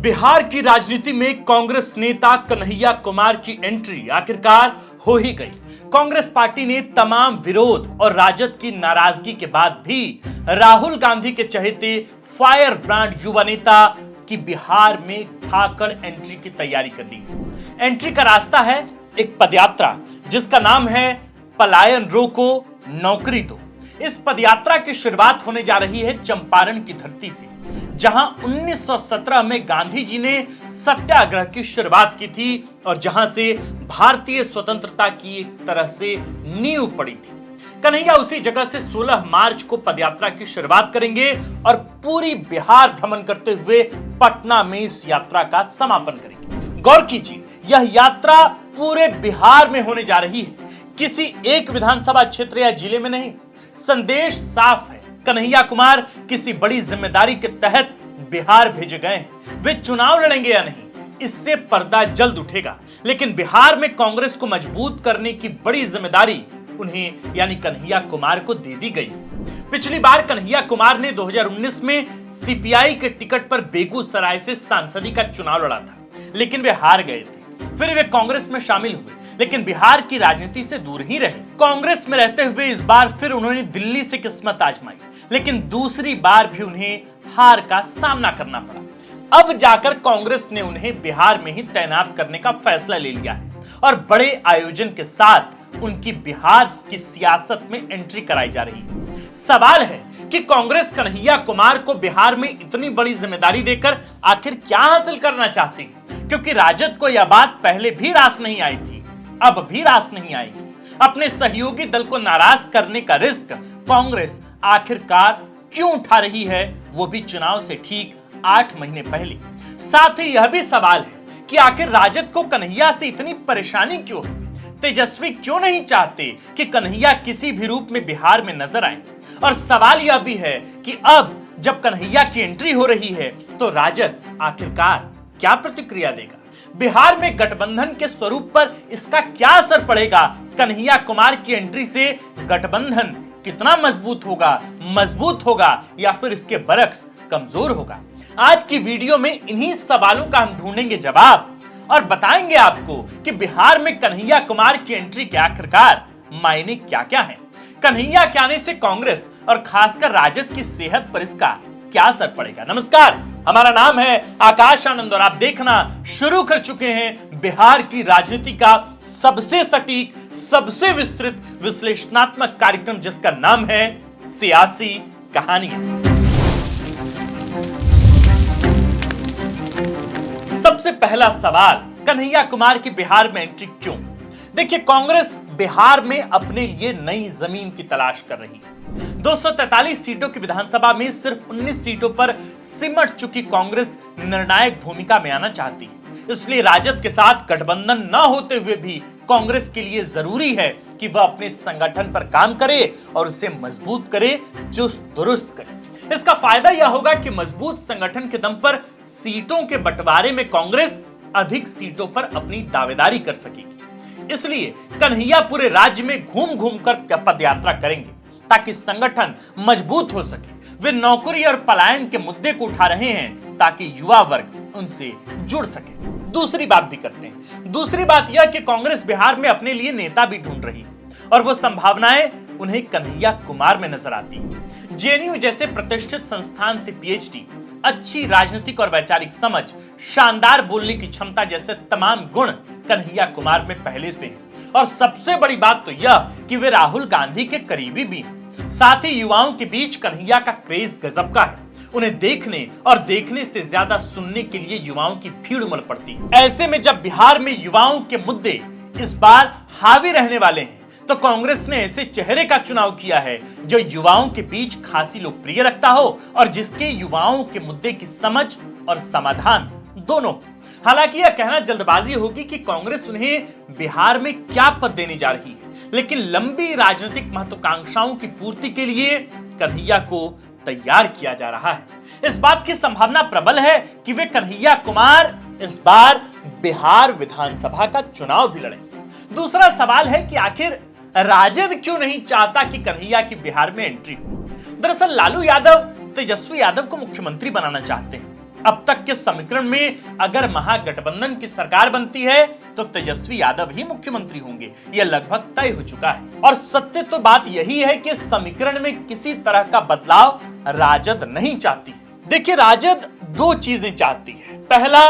बिहार की राजनीति में कांग्रेस नेता कन्हैया कुमार की एंट्री आखिरकार हो ही गई। कांग्रेस पार्टी ने तमाम विरोध और राजद की नाराजगी के बाद भी राहुल गांधी के चहेते फायर ब्रांड युवा नेता की बिहार में धाकड़ एंट्री की तैयारी कर ली। एंट्री का रास्ता है एक पदयात्रा जिसका नाम है पलायन रोको नौकरी दो। इस पदयात्रा की शुरुआत होने जा रही है चंपारण की धरती से, जहां 1917 में गांधी जी ने सत्याग्रह की शुरुआत की थी और जहां से भारतीय स्वतंत्रता की एक तरह से नींव पड़ी थी। कन्हैया उसी जगह से 16 मार्च को पदयात्रा की शुरुआत करेंगे और पूरी बिहार भ्रमण करते हुए पटना में इस यात्रा का समापन करेंगे। गौर कीजिए, यह यात्रा पूरे बिहार में होने जा रही है, किसी एक विधानसभा क्षेत्र या जिले में नहीं। संदेश साफ है, कन्हैया कुमार किसी बड़ी जिम्मेदारी के तहत बिहार भेजे गए हैं। वे चुनाव लड़ेंगे या नहीं, इससे पर्दा जल्द उठेगा, लेकिन बिहार में कांग्रेस को मजबूत करने की बड़ी जिम्मेदारी उन्हें यानी कन्हैया कुमार को दे दी गई। पिछली बार कन्हैया कुमार ने 2019 में सीपीआई के टिकट पर बेगूसराय से सांसदी का चुनाव लड़ा था, लेकिन वे हार गए थे। फिर वे कांग्रेस में शामिल हुए, लेकिन बिहार की राजनीति से दूर ही रहे। कांग्रेस में रहते हुए इस बार फिर उन्होंने दिल्ली से किस्मत आजमाई, लेकिन दूसरी बार भी उन्हें हार का सामना करना पड़ा। अब जाकर कांग्रेस ने उन्हें बिहार में ही तैनात करने का फैसला ले लिया है और बड़े आयोजन के साथ उनकी बिहार की सियासत में एंट्री कराई जा रही है। सवाल है कि कांग्रेस कन्हैया कुमार को बिहार में इतनी बड़ी जिम्मेदारी देकर आखिर क्या हासिल करना चाहती है, क्योंकि राजद को यह बात पहले भी रास नहीं आई थी, अब भी रास नहीं आएगी। अपने सहयोगी दल को नाराज करने का रिस्क कांग्रेस आखिरकार क्यों उठा रही है, वो भी चुनाव से ठीक 8 महीने पहले। साथ ही यह भी सवाल है कि आखिर राजद को कन्हैया से इतनी परेशानी क्यों है। तेजस्वी क्यों नहीं चाहते कि कन्हैया किसी भी रूप में बिहार में नजर आए। और सवाल यह भी है कि अब जब कन्हैया की एंट्री हो रही है तो राजद आखिरकार क्या प्रतिक्रिया देगा। बिहार में गठबंधन के स्वरूप पर इसका क्या असर पड़ेगा। कन्हैया कुमार की एंट्री से गठबंधन कितना मजबूत होगा या फिर इसके बरक्स कमजोर होगा। आज की वीडियो में इन्हीं सवालों का हम ढूंढेंगे जवाब और बताएंगे आपको कि बिहार में कन्हैया कुमार की एंट्री के आखिरकार मायने क्या क्या है। कन्हैया के आने से कांग्रेस और खासकर राजद की सेहत पर इसका क्या असर पड़ेगा। नमस्कार, हमारा नाम है आकाश आनंद और आप देखना शुरू कर चुके हैं बिहार की राजनीति का सबसे सटीक, सबसे विस्तृत विश्लेषणात्मक कार्यक्रम, जिसका नाम है सियासी कहानियां। सबसे पहला सवाल, कन्हैया कुमार की बिहार में एंट्री क्यों। देखिए, कांग्रेस बिहार में अपने लिए नई जमीन की तलाश कर रही है। 243 सीटों की विधानसभा में सिर्फ 19 सीटों पर सिमट चुकी कांग्रेस निर्णायक भूमिका में आना चाहती है। इसलिए राजद के साथ गठबंधन न होते हुए भी कांग्रेस के लिए जरूरी है कि वह अपने संगठन पर काम करे और उसे मजबूत करे, चुस्त दुरुस्त करे। इसका फायदा यह होगा कि मजबूत संगठन के दम पर सीटों के बंटवारे में कांग्रेस अधिक सीटों पर अपनी दावेदारी कर सकेगी। इसलिए कन्हैया पूरे राज्य में घूम घूम कर पदयात्रा करेंगे ताकि संगठन मजबूत हो सके। वे नौकरी और पलायन के मुद्दे को उठा रहे हैं ताकि युवा वर्ग उनसे जुड़ सके। दूसरी बात भी करते हैं। दूसरी बात यह कि कांग्रेस बिहार में अपने लिए नेता भी ढूंढ रही है और वो संभावनाएं उन्हें कन्हैया कुमार में नजर आती है। जेएनयू जैसे प्रतिष्ठित संस्थान से पीएचडी, अच्छी राजनीतिक और वैचारिक समझ, शानदार बोलने की क्षमता जैसे तमाम गुण कन्हैया कुमार में पहले से हैं। और सबसे बड़ी बात तो यह कि वे राहुल गांधी के करीबी भी हैं। साथ ही युवाओं के बीच कन्हैया का क्रेज गजब का है। उन्हें देखने और देखने से ज्यादा सुनने के लिए युवाओं की भीड़ उमड़ पड़ती है। ऐसे में जब बिहार में युवाओं के मुद्दे इस बार हावी रहने वाले हैं तो कांग्रेस ने ऐसे चेहरे का चुनाव किया है जो युवाओं के बीच खासी लोकप्रिय रखता हो और जिसके युवाओं के मुद्दे की समझ और समाधान दोनों। हालांकि यह कहना जल्दबाजी होगी कि कांग्रेस उन्हें बिहार में क्या पद देने जा रही है, लेकिन लंबी राजनीतिक महत्वाकांक्षाओं की पूर्ति के लिए कन्हैया को तैयार किया जा रहा है। इस बात की संभावना प्रबल है कि वे कन्हैया कुमार इस बार बिहार विधानसभा का चुनाव भी लड़ेंगे। दूसरा सवाल है कि आखिर राजद क्यों नहीं चाहता कि कन्हैया की बिहार में एंट्री हो। दरअसल लालू यादव तेजस्वी यादव को मुख्यमंत्री बनाना चाहते हैं अब तक के समीकरण में अगर महागठबंधन की सरकार बनती है तो तेजस्वी यादव ही मुख्यमंत्री होंगे, यह लगभग तय हो चुका है। और सत्य तो बात यही है कि समीकरण में किसी तरह का बदलाव राजद नहीं चाहती। देखिए, राजद दो चीजें चाहती है। पहला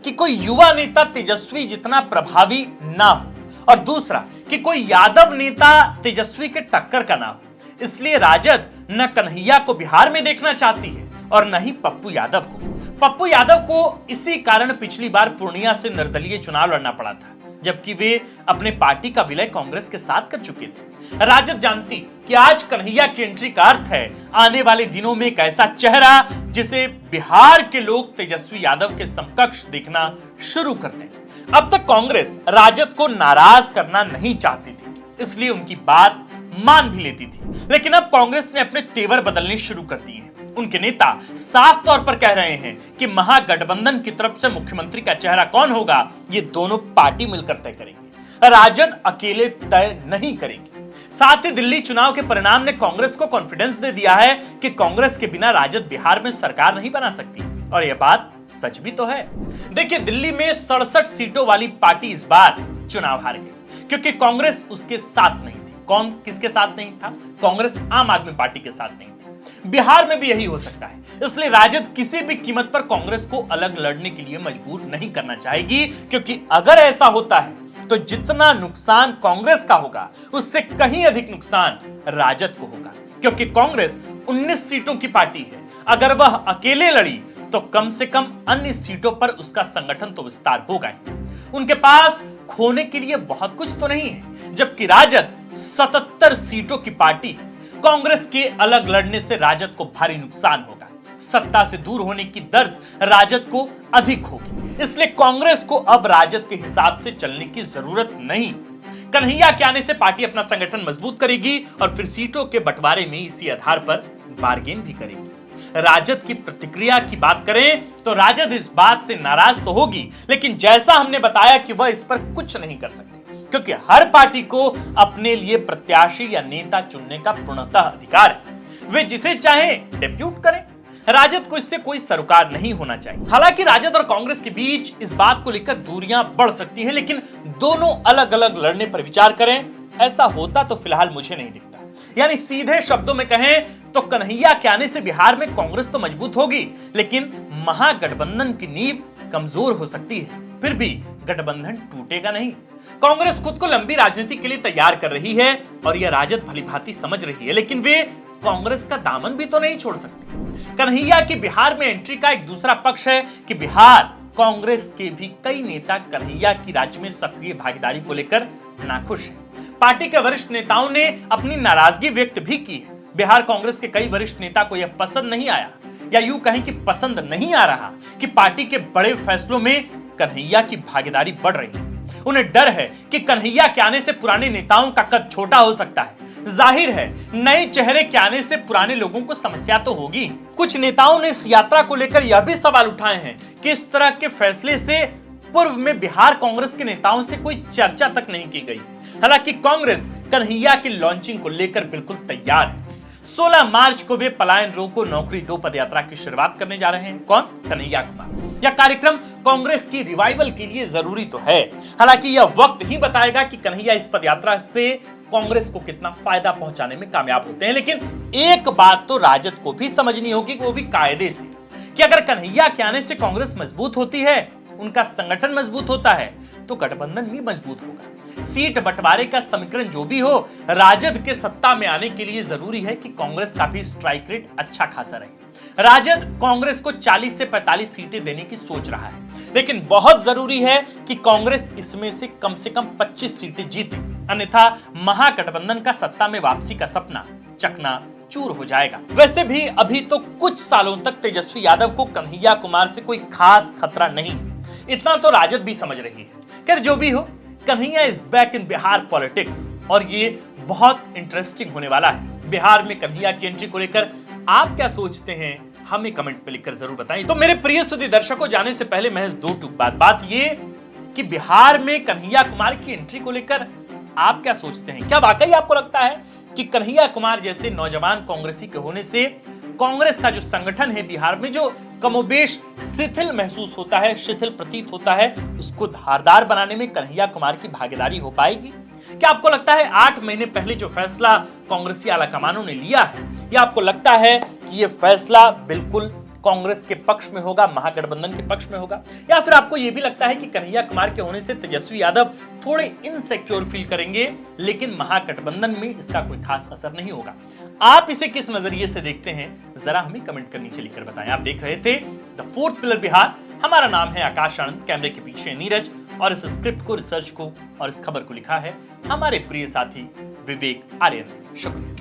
कि कोई युवा नेता तेजस्वी जितना प्रभावी ना हो, और दूसरा कि कोई यादव नेता तेजस्वी के टक्कर का ना हो। इसलिए राजद न कन्हैया को बिहार में देखना चाहती है और न ही पप्पू यादव को। पप्पू यादव को इसी कारण पिछली बार पूर्णिया से निर्दलीय चुनाव लड़ना पड़ा था, जबकि वे अपने पार्टी का विलय कांग्रेस के साथ कर चुके थे। राजद जानती कि आज कन्हैया की एंट्री का अर्थ है आने वाले दिनों में एक ऐसा चेहरा जिसे बिहार के लोग तेजस्वी यादव के समकक्ष देखना शुरू कर दें। अब तक कांग्रेस राजद को नाराज करना नहीं चाहती थी, इसलिए उनकी बात मान भी लेती थी। लेकिन अब कांग्रेस ने अपने तेवर बदलने शुरू कर दिए हैं। उनके नेता साफ तौर पर कह रहे हैं कि महागठबंधन की तरफ से मुख्यमंत्री का चेहरा कौन होगा, ये दोनों पार्टी मिलकर तय करेंगे, राजद अकेले तय नहीं करेगी। साथ ही दिल्ली चुनाव के परिणाम ने कांग्रेस को कॉन्फिडेंस दे दिया है कि कांग्रेस के बिना राजद बिहार में सरकार नहीं बना सकती, और यह बात सच भी तो है। देखिए, दिल्ली में 67 सीटों वाली पार्टी इस बार चुनाव हार गई क्योंकि कांग्रेस उसके साथ नहीं थी। कौन किसके साथ नहीं था? कांग्रेस आम आदमी पार्टी के साथ नहीं थी। बिहार में भी यही हो सकता है, इसलिए राजद किसी भी कीमत पर कांग्रेस को अलग लड़ने के लिए मजबूर नहीं करना चाहेगी, क्योंकि अगर ऐसा होता है तो जितना नुकसान कांग्रेस का होगा उससे कहीं अधिक नुकसान राजद को होगा, क्योंकि कांग्रेस 19 सीटों की पार्टी है। अगर वह अकेले लड़ी तो कम से कम अन्य सीटों पर उसका संगठन तो विस्तार होगा ही। उनके पास खोने के लिए बहुत कुछ तो नहीं है, जबकि राजद 77 सीटों की पार्टी है। कांग्रेस के अलग लड़ने से राजद को भारी नुकसान होगा। सत्ता से दूर होने की दर्द राजद को अधिक होगी, इसलिए कांग्रेस को अब राजद के हिसाब से चलने की जरूरत नहीं। कन्हैया के आने से पार्टी अपना संगठन मजबूत करेगी और फिर सीटों के बंटवारे में इसी आधार पर बार्गेन भी करेगी। राजद की प्रतिक्रिया की बात करें तो राजद इस बात से नाराज तो होगी, लेकिन जैसा हमने बताया कि वह इस पर कुछ नहीं कर सकती, क्योंकि हर पार्टी को अपने लिए प्रत्याशी या नेता चुनने का पूर्णतः अधिकार है। वे जिसे चाहे डेप्यूट करें। राजद को इससे कोई सरोकार नहीं होना चाहिए। हालांकि राजद और कांग्रेस के बीच इस बात को लेकर दूरियां बढ़ सकती हैं, लेकिन दोनों अलग अलग लड़ने पर विचार करें, ऐसा होता तो फिलहाल मुझे नहीं दिखता। यानी सीधे शब्दों में कहें तो कन्हैया के आने से बिहार में कांग्रेस तो मजबूत होगी, लेकिन महागठबंधन की नींव कमजोर हो सकती है। फिर भी गठबंधन टूटेगा नहीं। कांग्रेस खुद को लंबी राजनीति के लिए तैयार कर रही है और यह राजद भलीभांति समझ रही है, लेकिन वे कांग्रेस का दामन भी तो नहीं छोड़ सकती। कन्हैया की बिहार में एंट्री का एक दूसरा पक्ष है कि बिहार कांग्रेस के भी कई नेता कन्हैया की राज्य में सक्रिय भागीदारी को लेकर नाखुश है। पार्टी के वरिष्ठ नेताओं ने अपनी नाराजगी व्यक्त भी की है। बिहार कांग्रेस के कई वरिष्ठ नेता को यह पसंद नहीं आया, या यूं कहें कि पसंद नहीं आ रहा कि पार्टी के बड़े फैसलों में कन्हैया की भागीदारी बढ़ रही है। उन्हें डर है कि कन्हैया के आने से पुराने नेताओं का कद छोटा हो सकता है। जाहिर है, नए चेहरे के आने से पुराने लोगों को समस्या तो होगी। कुछ नेताओं ने इस यात्रा को लेकर यह भी सवाल उठाए हैं कि इस तरह के फैसले से पूर्व में बिहार कांग्रेस के नेताओं से कोई चर्चा तक नहीं की गई। हालांकि कांग्रेस कन्हैया की लॉन्चिंग को लेकर बिल्कुल तैयार है। 16 मार्च को वे पलायन रोको नौकरी दो पदयात्रा की शुरुआत करने जा रहे हैं। कौन? कन्हैया कुमार। यह कार्यक्रम कांग्रेस की रिवाइवल के लिए जरूरी तो है। हालांकि यह वक्त ही बताएगा कि कन्हैया इस पदयात्रा से कांग्रेस को कितना फायदा पहुंचाने में कामयाब होते हैं। लेकिन एक बात तो राजद को भी समझनी होगी, वो भी कायदे से, कि अगर कन्हैया के आने से कांग्रेस मजबूत होती है, उनका संगठन मजबूत होता है, तो गठबंधन भी मजबूत होगा। सीट बंटवारे का समीकरण जो भी हो, राजद के सत्ता में आने के लिए जरूरी है कि कांग्रेस का भी स्ट्राइक रेट अच्छा खासा रहे। राजद कांग्रेस को 40 से 45 सीटें देने की सोच रहा है, लेकिन बहुत जरूरी है कि कांग्रेस इसमें से कम 25 सीटें जीते, अन्यथा महागठबंधन का सत्ता में वापसी का सपना चकनाचूर हो जाएगा। वैसे भी अभी तो कुछ सालों तक तेजस्वी यादव को कन्हैया कुमार से कोई खास खतरा नहीं, इतना तो राजद भी समझ रही है। खैर, जो भी हो, Kanhaiya is back in Bihar politics और ये बहुत इंटरेस्टिंग होने वाला है। बिहार में कन्हैया की एंट्री को लेकर आप क्या सोचते हैं, हमें कमेंट पे लिखकर जरूर बताएं। तो मेरे प्रिय सुधी दर्शकों, जाने से पहले महज दो टूक बात ये कि बिहार में कन्हैया कुमार की एंट्री को लेकर आप क्या सोचते हैं? क्या वाकई आपको लगता है कि कन्हैया कुमार जैसे नौजवान कांग्रेसी के होने से कांग्रेस का जो संगठन है बिहार में, जो कमोबेश शिथिल महसूस होता है, शिथिल प्रतीत होता है, उसको धारदार बनाने में कन्हैया कुमार की भागीदारी हो पाएगी? क्या आपको लगता है 8 महीने पहले जो फैसला कांग्रेसी आलाकमानों ने लिया है, या आपको लगता है कि यह फैसला बिल्कुल कांग्रेस के पक्ष में होगा, महागठबंधन के पक्ष में होगा? या फिर आपको यह भी लगता है कि कन्हैया कुमार के होने से तेजस्वी यादव थोड़े इनसिक्योर फील करेंगे, लेकिन महागठबंधन में इसका कोई खास असर नहीं होगा? आप इसे किस नजरिए से देखते हैं, जरा हमें कमेंट करनी नीचे लिखकर बताएं। आप देख रहे थे द फोर्थ पिलर बिहार। हमारा नाम है आकाश आनंद, कैमरे के पीछे नीरज, और इस स्क्रिप्ट को, रिसर्च को और इस खबर को लिखा है हमारे प्रिय साथी विवेक आर्यन। शुक्रिया।